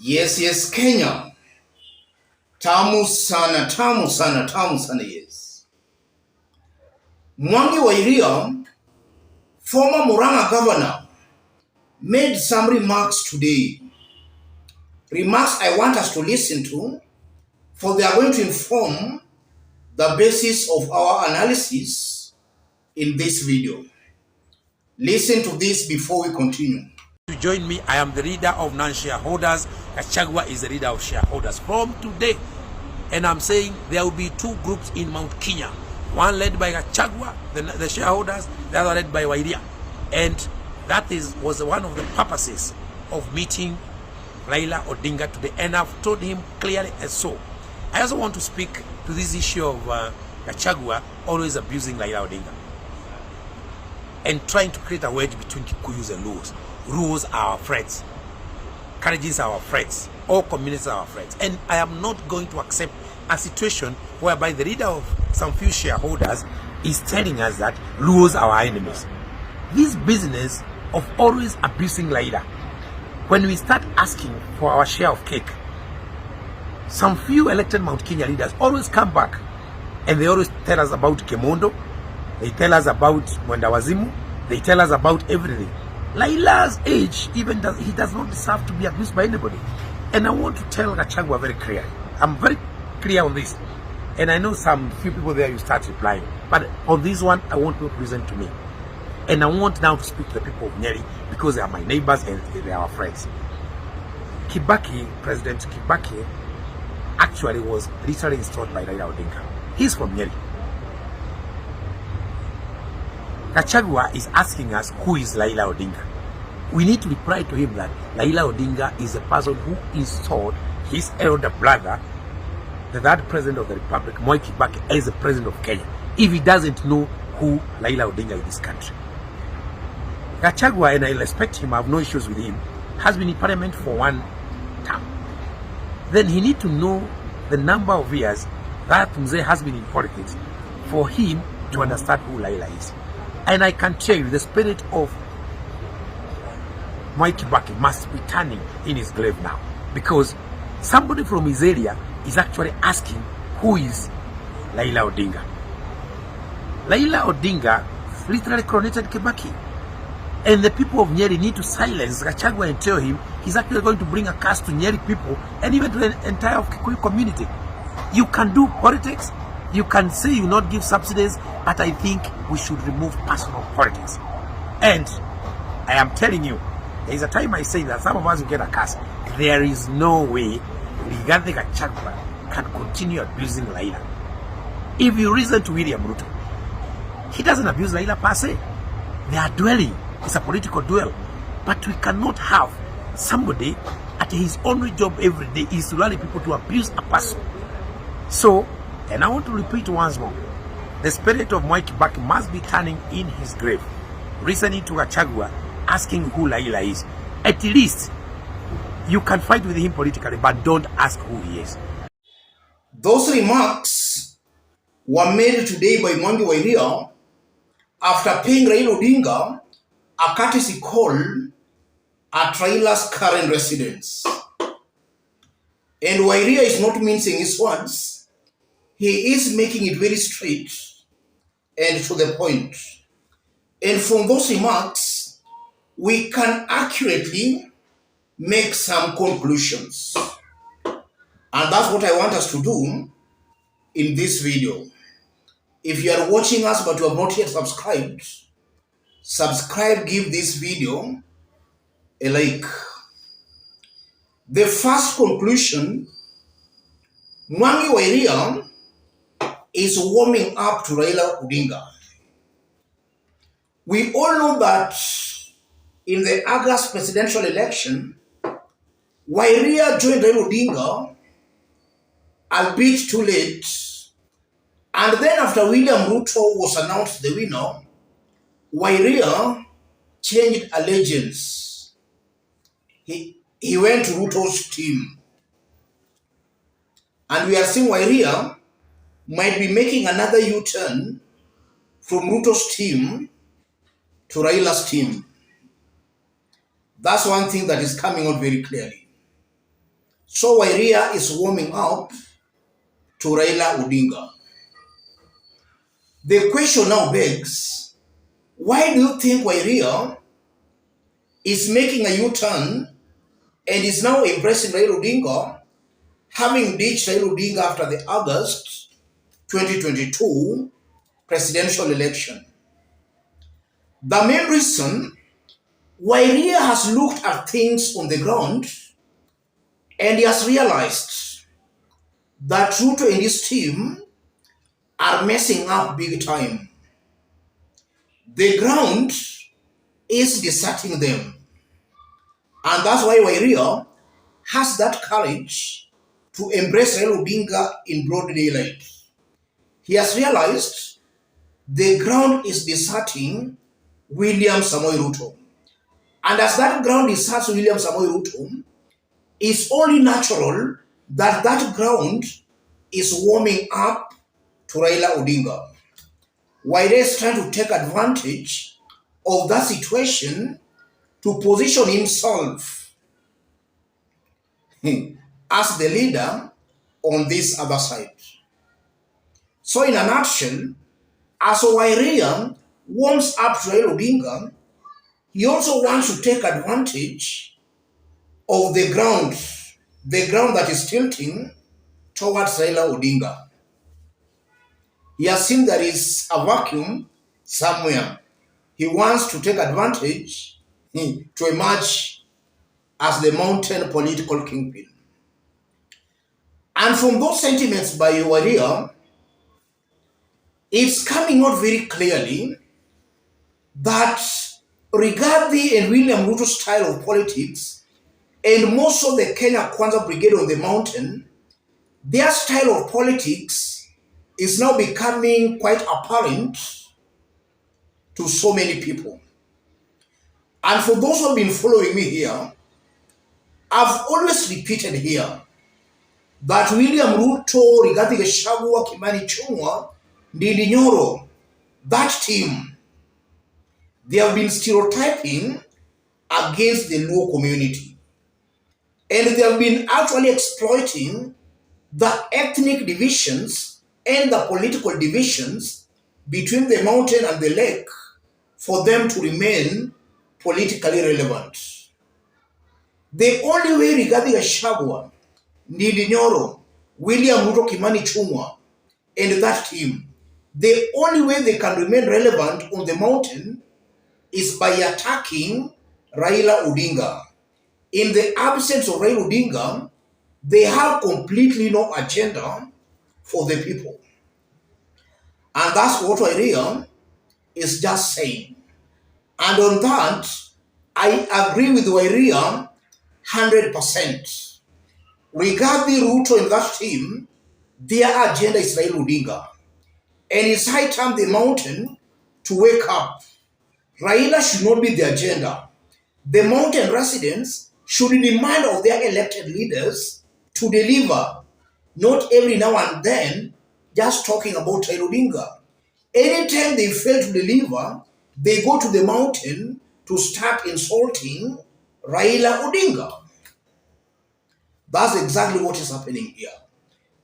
Yes, Kenya. Tamu sana, tamu sana, tamu sana, yes. Mwangi Wa Iria, former Murang'a governor, made some remarks today. Remarks I want us to listen to, for they are going to inform the basis of our analysis in this video. Listen to this before we continue. To join me, I am the leader of non-shareholders. Gachagua is the leader of shareholders from today. And I'm saying there will be two groups in Mount Kenya. One led by Gachagua, the shareholders, the other led by Wa Iria. And that was one of the purposes of meeting Raila Odinga today. And I've told him clearly as so. I also want to speak to this issue of Gachagua always abusing Raila Odinga and trying to create a wedge between Kikuyus and Luos. Rules are our friends. Karaji's are our friends. All communities are our friends. And I am not going to accept a situation whereby the leader of some few shareholders is telling us that Luos are our enemies. This business of always abusing Raila, when we start asking for our share of cake, some few elected Mount Kenya leaders always come back and they always tell us about Kemondo, they tell us about Mwendawazimu, they tell us about everything. Raila's age, he does not deserve to be abused by anybody. And I want to tell Gachagua very clearly. I'm very clear on this. And I know some few people there, you start replying. But on this one, I want people to listen to me. And I want now to speak to the people of Nyeri because they are my neighbors and they are our friends. Kibaki, President Kibaki, actually was literally installed by Raila Odinga. He's from Nyeri. Gachagua is asking us who is Raila Odinga. We need to reply to him that Raila Odinga is the person who installed his elder brother, the third president of the Republic, Mwai Kibaki, as the president of Kenya, if he doesn't know who Raila Odinga in this country. Gachagua, and I respect him, I have no issues with him, has been in parliament for one term. Then he need to know the number of years that Mzee has been in politics for him to understand who Raila is. And I can tell you, the spirit of Mwai Kibaki must be turning in his grave now. Because somebody from his area is actually asking who is Raila Odinga. Raila Odinga literally coronated Kibaki. And the people of Nyeri need to silence Gachagua and tell him he's actually going to bring a curse to Nyeri people and even to the entire Kikuyu community. You can do politics. You can say you not give subsidies, but I think we should remove personal politics. And I am telling you, there is a time I say that some of us will get a curse. There is no way Rigathi Gachagua can continue abusing Raila. If you listen to William Ruto, he doesn't abuse Raila per se. They are dueling. It's a political duel. But we cannot have somebody at his only job every day is to rally people to abuse a person. So, and I want to repeat once more, the spirit of Mwai Kibaki must be turning in his grave, listening to Gachagua, asking who Raila is. At least, you can fight with him politically, but don't ask who he is. Those remarks were made today by Mwangi Wa Iria after paying Raila Odinga a courtesy call at Raila's current residence. And Wa Iria is not mincing his words. He is making it very straight and to the point. And from those remarks, we can accurately make some conclusions. And that's what I want us to do in this video. If you are watching us but you have not yet subscribed, subscribe, give this video a like. The first conclusion, Mwangi Wa Iria is warming up to Raila Odinga. We all know that in the August presidential election, Wa Iria joined Raila Odinga, albeit too late. And then after William Ruto was announced the winner, Wa Iria changed allegiance. He went to Ruto's team. And we are seeing Wa Iria might be making another U-turn from Ruto's team to Raila's team. That's one thing that is coming out very clearly. So Iria is warming up to Raila Odinga. The question now begs, why do you think Iria is making a U-turn and is now embracing Raila Odinga, having ditched Raila Odinga after the August 2022 presidential election? The main reason why Iria has looked at things on the ground and he has realized that Ruto and his team are messing up big time. The ground is deserting them. And that's why Iria has that courage to embrace Raila Odinga in broad daylight. He has realized the ground is deserting William Samoei Ruto. And as that ground deserts William Samoei Ruto, it's only natural that that ground is warming up to Raila Odinga. Waire is trying to take advantage of that situation to position himself as the leader on this other side. So in a nutshell, as Waire warms up to Raila Odinga, he also wants to take advantage of the ground that is tilting towards Raila Odinga. He has seen there is a vacuum somewhere. He wants to take advantage to emerge as the mountain political kingpin. And from those sentiments by Iria, it's coming out very clearly that Rigathi and William Ruto's style of politics, and most of the Kenya Kwanza Brigade on the mountain, their style of politics is now becoming quite apparent to so many people. And for those who have been following me here, I've always repeated here that William Ruto, Rigathi Gachagua, Kimani Ichung'wah, Ndindi Nyoro, that team, they have been stereotyping against the Luo community. And they have been actually exploiting the ethnic divisions and the political divisions between the mountain and the lake for them to remain politically relevant. The only way Rigathi Gachagua, Ndindi Nyoro, William Ruto, Kimani Ichung'wah, and that team, the only way they can remain relevant on the mountain is by attacking Raila Odinga. In the absence of Raila Odinga, they have completely no agenda for the people. And that's what Iria is just saying. And on that, I agree with Iria 100%. Rigathi, Ruto and that team, their agenda is Raila Odinga. And it's high time the mountain to wake up. Raila should not be the agenda. The mountain residents should demand of their elected leaders to deliver, not every now and then just talking about Raila Odinga. Anytime they fail to deliver, they go to the mountain to start insulting Raila Odinga. That's exactly what is happening here.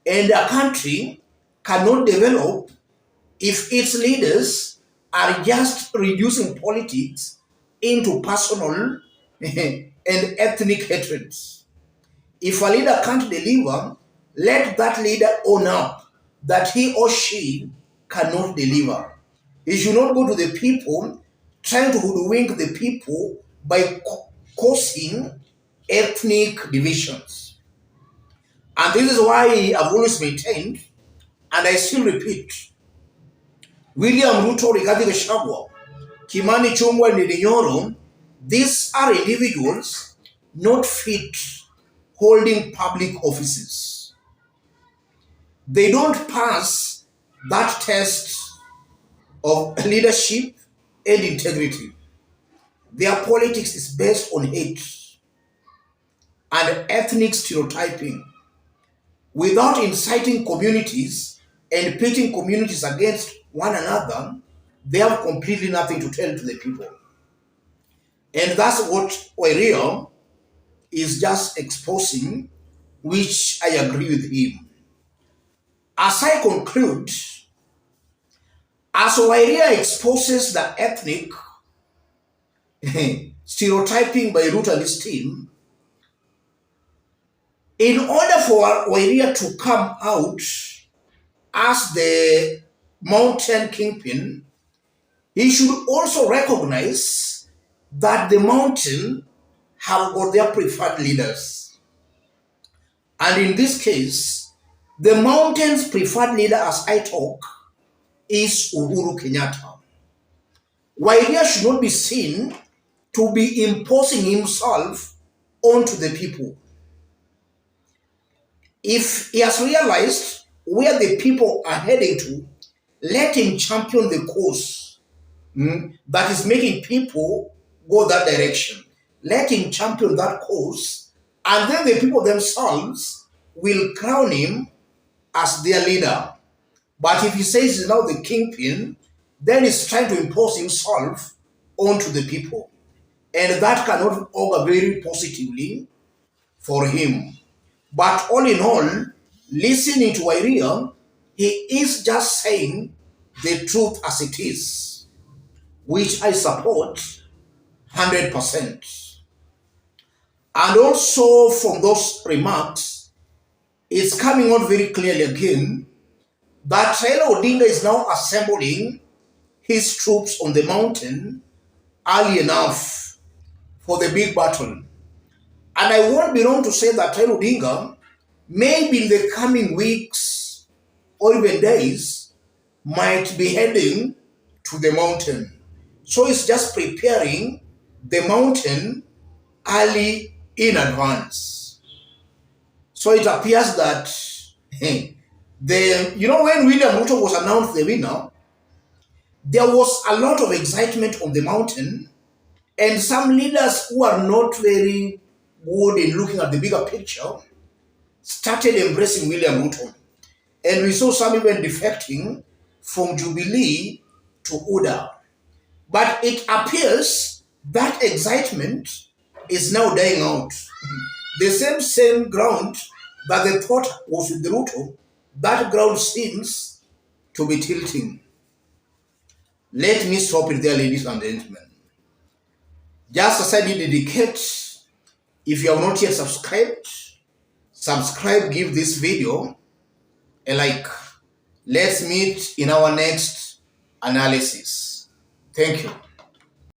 And a country cannot develop if its leaders are just reducing politics into personal and ethnic hatreds. If a leader can't deliver, let that leader own up that he or she cannot deliver. He should not go to the people trying to hoodwink the people by causing ethnic divisions. And this is why I've always maintained, and I still repeat, William Ruto, Rigathi Gachagua, Kimani Ichung'wah, and Ndindi Nyoro, these are individuals not fit holding public offices. They don't pass that test of leadership and integrity. Their politics is based on hate and ethnic stereotyping without inciting communities and pitting communities against one another. They have completely nothing to tell to the people. And that's what Iria is just exposing which I agree with him. As I conclude, as Wa Iria exposes the ethnic stereotyping by Ruto and his team, in order for Wa Iria to come out as the mountain kingpin, he should also recognize that the mountain have got their preferred leaders. And in this case, the mountain's preferred leader, as I talk, is Uhuru Kenyatta. Wa Iria should not be seen to be imposing himself onto the people. If he has realized where the people are heading to, let him champion the course that is making people go that direction. Let him champion that course, and then the people themselves will crown him as their leader. But if he says he's now the kingpin, then he's trying to impose himself onto the people. And that cannot augur very positively for him. But all in all, listening to Wa Iria, he is just saying the truth as it is, which I support 100%. And also from those remarks, it's coming out very clearly again that Raila Odinga is now assembling his troops on the mountain early enough for the big battle. And I won't be wrong to say that Raila Odinga, maybe in the coming weeks or even days, might be heading to the mountain. So he's just preparing the mountain early in advance. So it appears that when William Ruto was announced the winner, there was a lot of excitement on the mountain, and some leaders who are not very good in looking at the bigger picture started embracing William Ruto. And we saw some even defecting from Jubilee to UDA. But it appears that excitement is now dying out. The same ground that they thought was with the Ruto, that ground seems to be tilting. Let me stop it there, ladies and gentlemen. Just as I did indicate, if you have not yet subscribed, subscribe, give this video a like. Let's meet in our next analysis. Thank you.